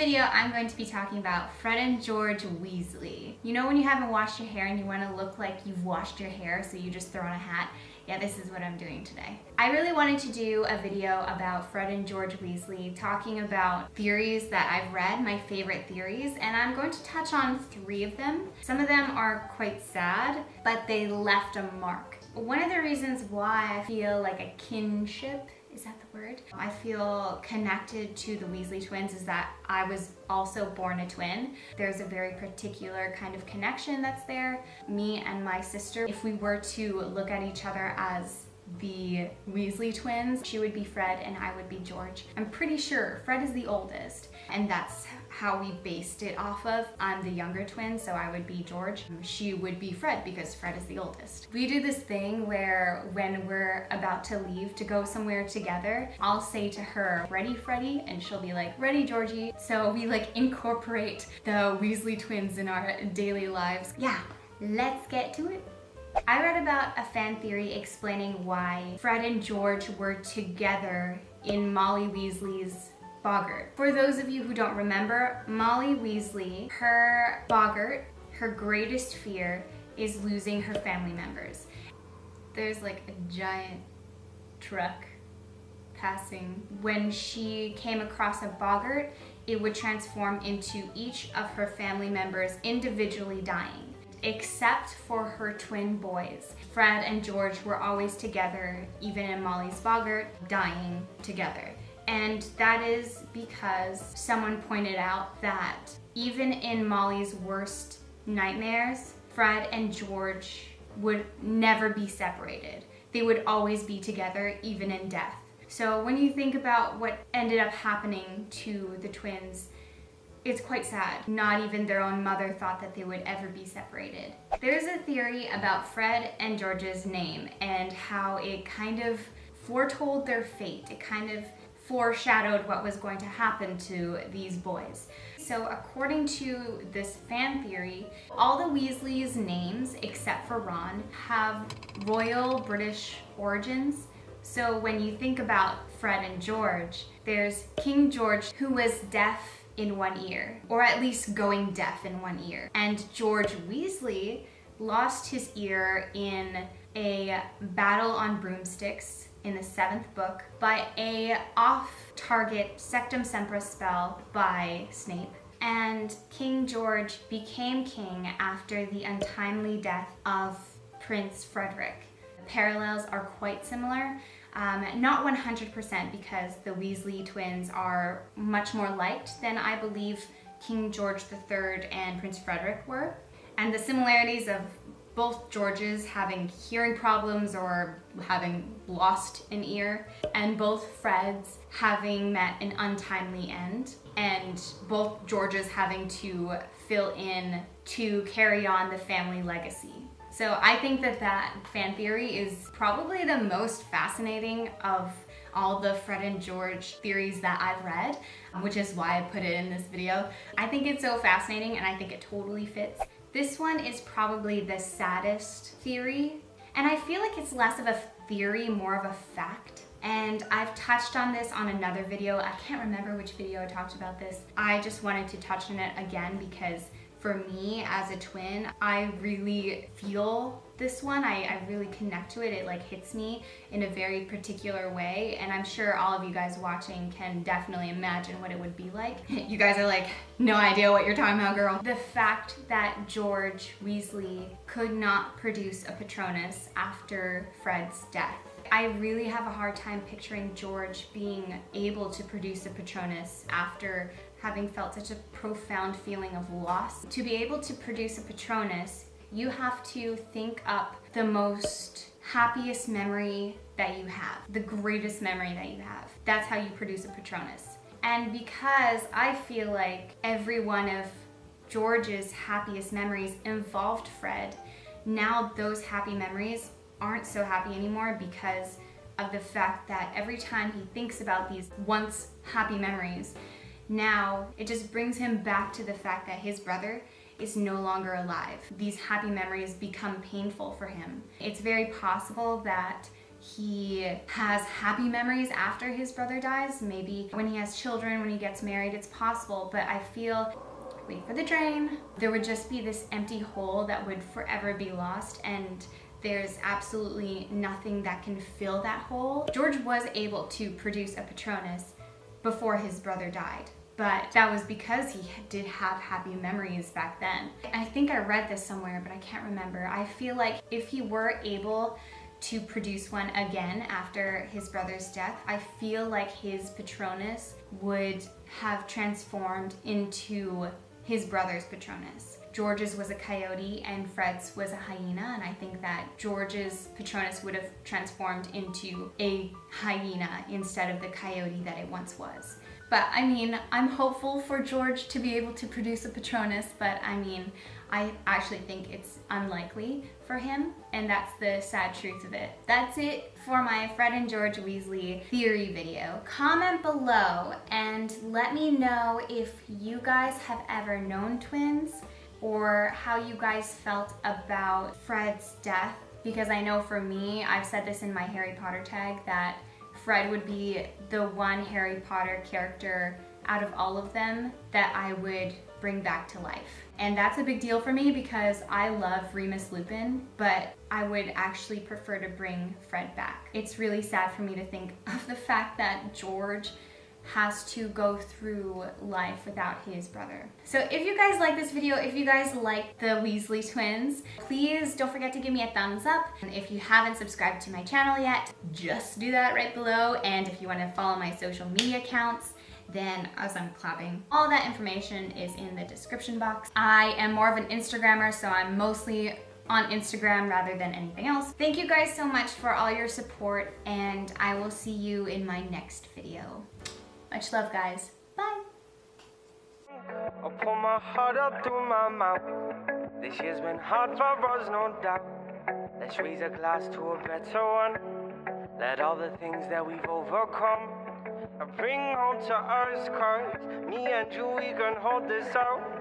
video, I'm going to be talking about Fred and George Weasley. You know when you haven't washed your hair and you want to look like you've washed your hair, so you just throw on a hat? Yeah, this is what I'm doing today. I really wanted to do a video about Fred and George Weasley, talking about theories that I've read, my favorite theories, and I'm going to touch on 3 of them. Some of them are quite sad, but they left a mark. One of the reasons why I feel like a kinship, is that the word? I feel connected to the Weasley twins is that I was also born a twin. There's a very particular kind of connection that's there. Me and my sister, if we were to look at each other as the Weasley twins, she would be Fred and I would be George. I'm pretty sure Fred is the oldest, and that's how we based it off of. I'm the younger twin, so I would be George. She would be Fred because Fred is the oldest. We do this thing where when we're about to leave to go somewhere together, I'll say to her, "Ready, Freddie?" And she'll be like, "Ready, Georgie." So we like incorporate the Weasley twins in our daily lives. Yeah, let's get to it. I read about a fan theory explaining why Fred and George were together in Molly Weasley's boggart. For those of you who don't remember, Molly Weasley, her boggart, her greatest fear is losing her family members. There's like a giant truck passing. When she came across a boggart, it would transform into each of her family members individually dying. Except for her twin boys. Fred and George were always together, even in Molly's boggart, dying together. And that is because someone pointed out that even in Molly's worst nightmares, Fred and George would never be separated. They would always be together, even in death. So when you think about what ended up happening to the twins, it's quite sad. Not even their own mother thought that they would ever be separated. There's a theory about Fred and George's name and how it kind of foretold their fate. It kind of foreshadowed what was going to happen to these boys. So according to this fan theory, all the Weasleys' names, except for Ron, have royal British origins. So when you think about Fred and George, there's King George, who was deaf in one ear, or at least going deaf in one ear. And George Weasley lost his ear in a battle on broomsticks in the 7th book by a off-target Sectum Sempra spell by Snape. And King George became king after the untimely death of Prince Frederick. The parallels are quite similar. Not 100% because the Weasley twins are much more liked than I believe King George III and Prince Frederick were. And the similarities of both Georges having hearing problems or having lost an ear, and both Freds having met an untimely end, and both Georges having to fill in to carry on the family legacy. So I think that fan theory is probably the most fascinating of all the Fred and George theories that I've read, which is why I put it in this video. I think it's so fascinating and I think it totally fits. This one is probably the saddest theory, and I feel like it's less of a theory, more of a fact. And I've touched on this on another video. I can't remember which video I talked about this. I just wanted to touch on it again because for me as a twin, I really feel this one. I really connect to it. It like hits me in a very particular way, and I'm sure all of you guys watching can definitely imagine what it would be like. You guys are like, no idea what you're talking about, girl. The fact that George Weasley could not produce a Patronus after Fred's death. I really have a hard time picturing George being able to produce a Patronus after having felt such a profound feeling of loss. To be able to produce a Patronus, you have to think up the most happiest memory that you have, the greatest memory that you have. That's how you produce a Patronus. And because I feel like every one of George's happiest memories involved Fred, now those happy memories aren't so happy anymore because of the fact that every time he thinks about these once happy memories, now it just brings him back to the fact that his brother is no longer alive. These happy memories become painful for him. It's very possible that he has happy memories after his brother dies. Maybe when he has children, when he gets married, it's possible. But I feel, wait for the train, there would just be this empty hole that would forever be lost, and there's absolutely nothing that can fill that hole. George was able to produce a Patronus before his brother died, but that was because he did have happy memories back then. I think I read this somewhere, but I can't remember. I feel like if he were able to produce one again after his brother's death, I feel like his Patronus would have transformed into his brother's Patronus. George's was a coyote and Fred's was a hyena, and I think that George's Patronus would have transformed into a hyena instead of the coyote that it once was. But I mean, I'm hopeful for George to be able to produce a Patronus, but I mean, I actually think it's unlikely for him, and that's the sad truth of it. That's it for my Fred and George Weasley theory video. Comment below and let me know if you guys have ever known twins, or how you guys felt about Fred's death. Because I know for me, I've said this in my Harry Potter tag, that Fred would be the one Harry Potter character out of all of them that I would bring back to life. And that's a big deal for me because I love Remus Lupin, but I would actually prefer to bring Fred back. It's really sad for me to think of the fact that George has to go through life without his brother. So if you guys like this video, if you guys like the Weasley twins, please don't forget to give me a thumbs up. And if you haven't subscribed to my channel yet, just do that right below. And if you want to follow my social media accounts, then as I'm clapping, all that information is in the description box. I am more of an Instagrammer, so I'm mostly on Instagram rather than anything else. Thank you guys so much for all your support, and I will see you in my next video. Much love, guys. Bye. I'll pull my heart up through my mouth. This year's been hard for us, no doubt. Let's raise a glass to a better one. Let all the things that we've overcome bring home to us, 'cause me and you, we can hold this out.